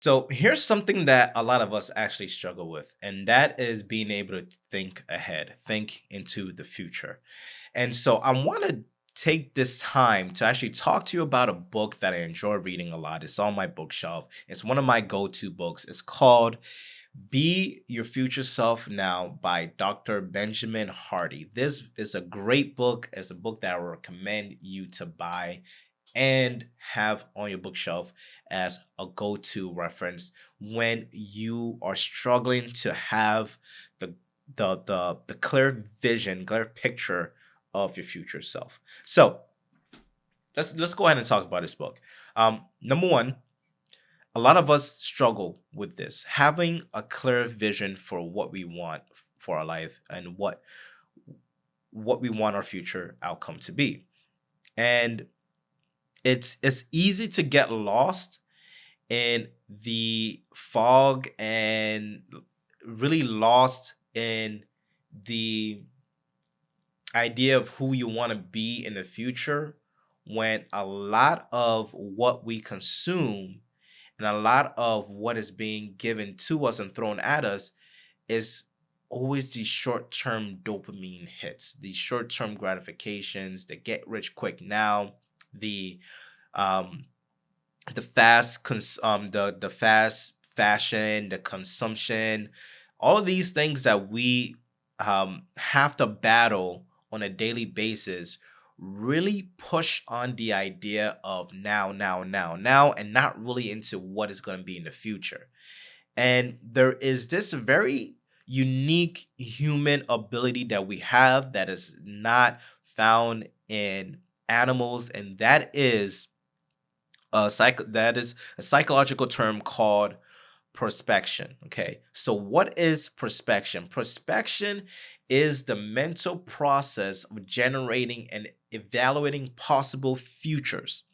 So here's something that a lot of us actually struggle with, and that is being able to think ahead, think into the future. And so I want to take this time to actually talk to you about a book that I enjoy reading a lot. It's on my bookshelf. It's one of my go-to books. It's called Be Your Future Self Now by Dr. Benjamin Hardy. This is a great book. It's a book that I recommend you to buy and have on your bookshelf as a go-to reference when you are struggling to have the the clear vision, clear picture of your future self. So let's go ahead and talk about this book. Number one, a lot of us struggle with this, having a clear vision for what we want for our life and what we want our future outcome to be. And it's easy to get lost in the fog and really lost in the idea of who you want to be in the future when a lot of what we consume and a lot of what is being given to us and thrown at us is always these short-term dopamine hits, these short-term gratifications, the get rich quick now, the um the fast fashion, the consumption, all of these things that we have to battle on a daily basis really push on the idea of now, and not really into what is going to be in the future. And there is this very unique human ability that we have that is not found in animals, and that is a psychological term called prospection. Okay, so what is prospection? Prospection is the mental process of generating and evaluating possible futures.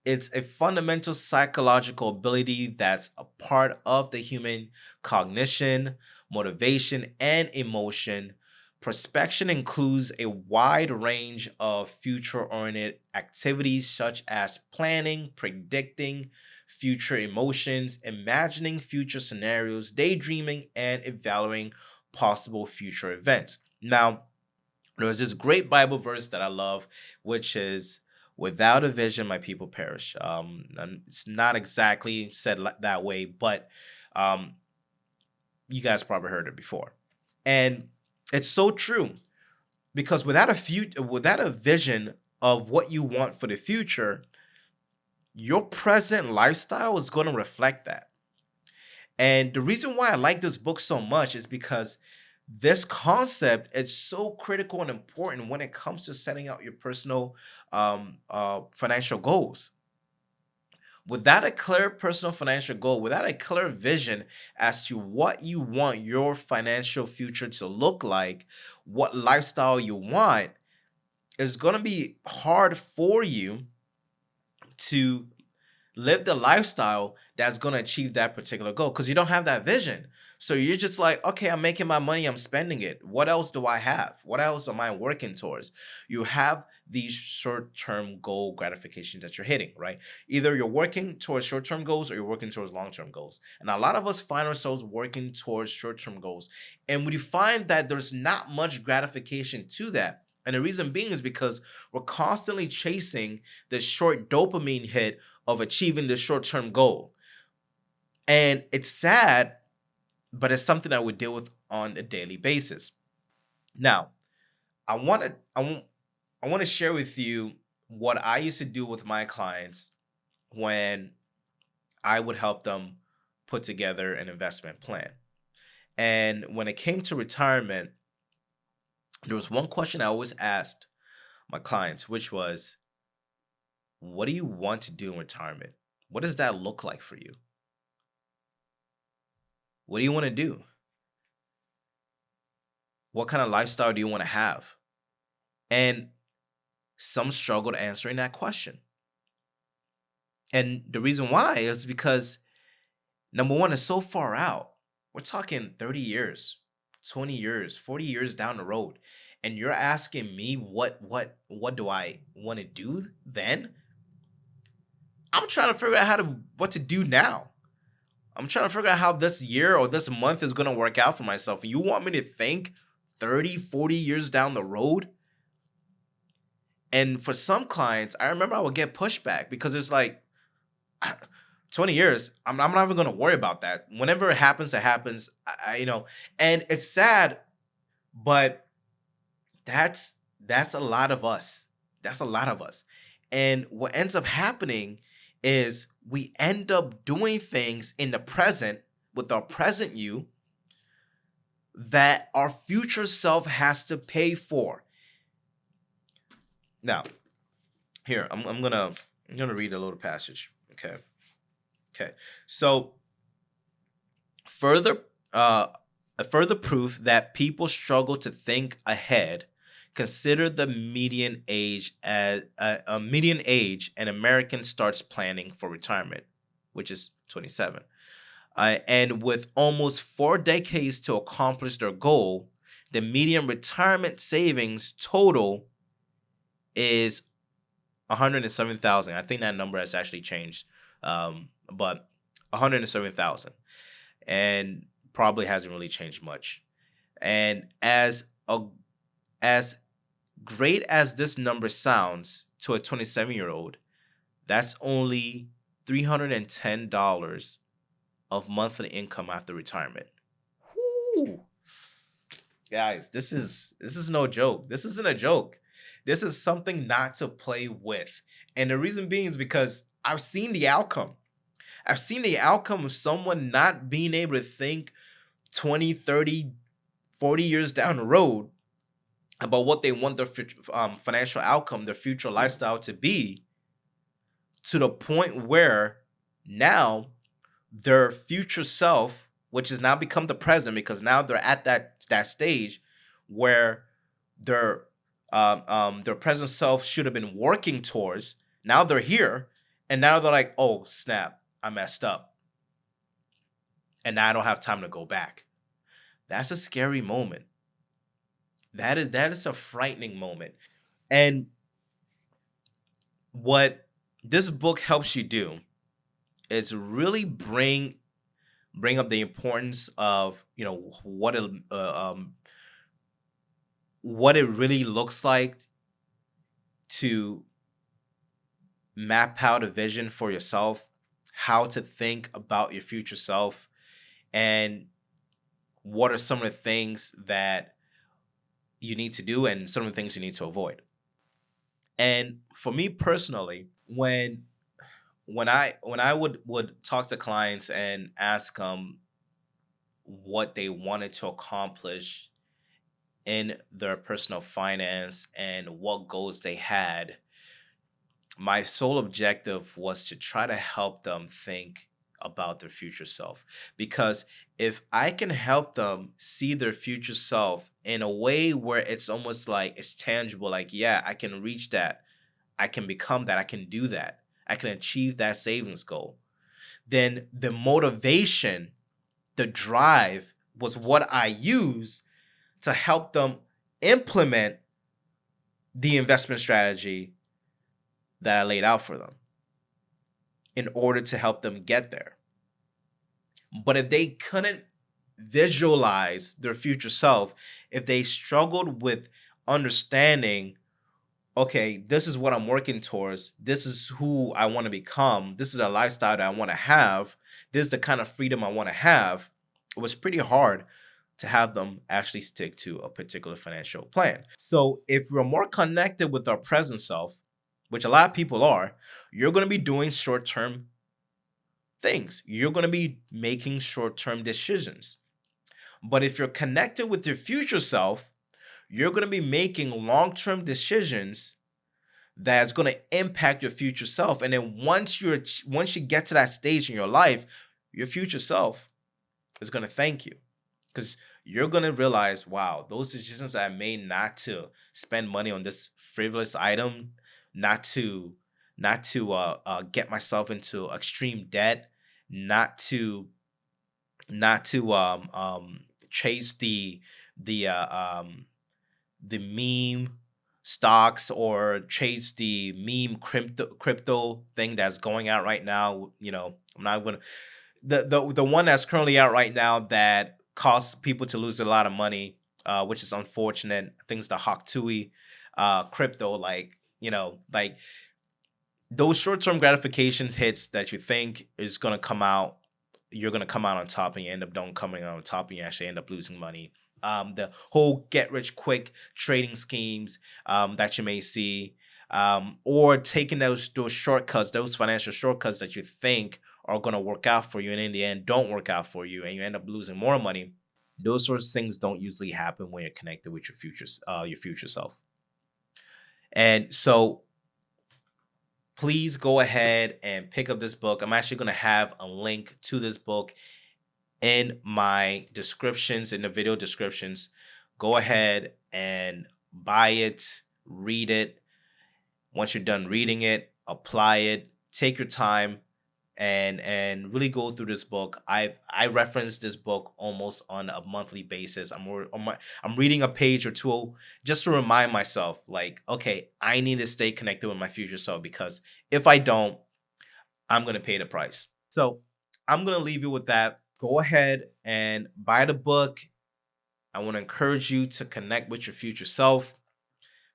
It's a fundamental psychological ability that's a part of the human cognition, motivation, and emotion. Prospection includes a wide range of future oriented activities such as planning, predicting future emotions, imagining future scenarios, daydreaming, and evaluating possible future events. Now, there's this great Bible verse that I love, which is, "Without a vision, my people perish." And it's not exactly said that way, but um, you guys probably heard it before, and it's so true because without a vision of what you want for the future, your present lifestyle is going to reflect that. And the reason why I like this book so much is because this concept is so critical and important when it comes to setting out your personal financial goals. Without a clear personal financial goal, without a clear vision as to what you want your financial future to look like, what lifestyle you want, it's going to be hard for you to live the lifestyle that's going to achieve that particular goal because you don't have that vision. So you're just like, okay, I'm making my money, I'm spending it. What else do I have? What else am I working towards? You have these short-term goal gratifications that you're hitting, right? Either you're working towards short-term goals or you're working towards long-term goals. And a lot of us find ourselves working towards short-term goals. And we find that there's not much gratification to that. And the reason being is because we're constantly chasing this short dopamine hit of achieving this short-term goal. And it's sad, but it's something I would deal with on a daily basis. Now, I want to I want to share with you what I used to do with my clients when I would help them put together an investment plan. And when it came to retirement, there was one question I always asked my clients, which was, what do you want to do in retirement? What does that look like for you? What do you want to do? What kind of lifestyle do you want to have? And some struggled answering that question. And the reason why is because number one, it's so far out. We're talking 30 years, 20 years, 40 years down the road. And you're asking me what do I want to do then? I'm trying to figure out what to do now. I'm trying to figure out how this year or this month is going to work out for myself. You want me to think 30, 40 years down the road? And for some clients, I remember I would get pushback because it's like 20 years. I'm not even going to worry about that. Whenever it happens, it happens. And it's sad, but that's a lot of us. That's a lot of us. And what ends up happening is we end up doing things in the present with our present you that our future self has to pay for. Now, here I'm gonna read a little passage. Okay. Okay. So further uh a further proof that people struggle to think ahead. Consider the median age as a median age an American starts planning for retirement, which is 27. And with almost 4 decades to accomplish their goal, the median retirement savings total is 107,000. I think that number has actually changed, but 107,000, and probably hasn't really changed much. And as great as this number sounds to a 27-year-old, that's only $310 of monthly income after retirement. Whew. Guys, this is no joke. This isn't a joke. This is something not to play with. And the reason being is because I've seen the outcome. I've seen the outcome of someone not being able to think 20, 30, 40 years down the road about what they want their financial outcome, their future lifestyle to be, to the point where now their future self, which has now become the present, because now they're at that stage where their present self should have been working towards. Now they're here, and now they're like, oh snap, I messed up, and now I don't have time to go back. That's a scary moment. That is a frightening moment. And what this book helps you do is really bring up the importance of what it really looks like to map out a vision for yourself, how to think about your future self, and what are some of the things that you need to do and some of the things you need to avoid. And for me personally, when I would talk to clients and ask them what they wanted to accomplish in their personal finance and what goals they had, my sole objective was to try to help them think about their future self. Because if I can help them see their future self in a way where it's almost like it's tangible, like, yeah, I can reach that, I can become that, I can do that, I can achieve that savings goal, then the motivation, the drive was what I use to help them implement the investment strategy that I laid out for them in order to help them get there. But if they couldn't visualize their future self, if they struggled with understanding, okay, this is what I'm working towards, this is who I want to become, this is a lifestyle that I want to have, this is the kind of freedom I want to have, it was pretty hard to have them actually stick to a particular financial plan. So if we're more connected with our present self, which a lot of people are, you're going to be doing short-term things. You're going to be making short-term decisions. But if you're connected with your future self, you're going to be making long-term decisions that's going to impact your future self. And then once you get to that stage in your life, your future self is going to thank you, because you're going to realize, wow, those decisions I made not to spend money on this frivolous item, not to get myself into extreme debt, not to chase the meme stocks or chase the meme crypto thing that's going out right now. I'm not gonna. the one that's currently out right now that caused people to lose a lot of money, which is unfortunate. I think it's the Hoktui crypto. Like, like those short-term gratifications hits that you think is gonna come out, you're gonna come out on top, and you end up don't coming out on top, and you actually end up losing money. The whole get rich quick trading schemes that you may see, or taking those shortcuts, those financial shortcuts that you think are gonna work out for you, and in the end don't work out for you, and you end up losing more money. Those sorts of things don't usually happen when you're connected with your future self. And so please go ahead and pick up this book. I'm actually going to have a link to this book in my descriptions, in the video descriptions. Go ahead and buy it, read it. Once you're done reading it, apply it, take your time, and really go through this book. I reference this book almost on a monthly basis. I'm reading a page or two just to remind myself, like, okay, I need to stay connected with my future self, because if I don't, I'm gonna pay the price. So I'm gonna leave you with that. Go ahead and buy the book. I want to encourage you to connect with your future self,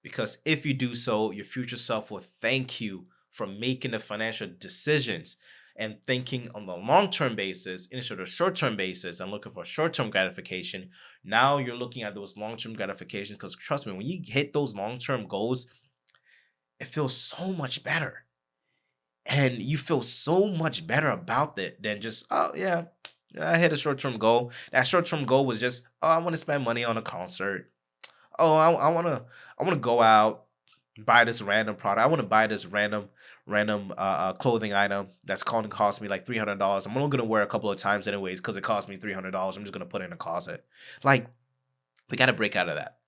because if you do so, your future self will thank you for making the financial decisions and thinking on the long-term basis instead of short-term basis and looking for short-term gratification. Now you're looking at those long-term gratifications, because trust me, when you hit those long-term goals, it feels so much better. And you feel so much better about it than just, oh yeah, I hit a short-term goal. That short-term goal was just, oh, I want to spend money on a concert. Oh, I wanna go out, buy this random product. I want to buy this random clothing item that's going to cost me like $300. I'm only gonna wear a couple of times anyways because it cost me $300. I'm just gonna put it in a closet. Like, we got to break out of that.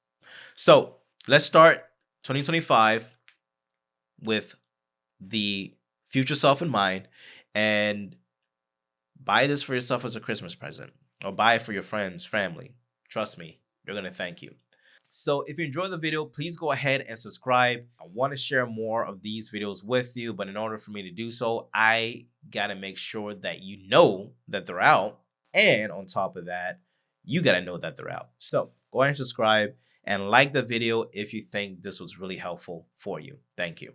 So let's start 2025 with the future self in mind, and buy this for yourself as a Christmas present, or buy it for your friends, family. Trust me, they're gonna thank you. So if you enjoyed the video, please go ahead and subscribe. I want to share more of these videos with you, but in order for me to do so, I got to make sure that you know that they're out. And on top of that, you got to know that they're out. So go ahead and subscribe and like the video if you think this was really helpful for you. Thank you.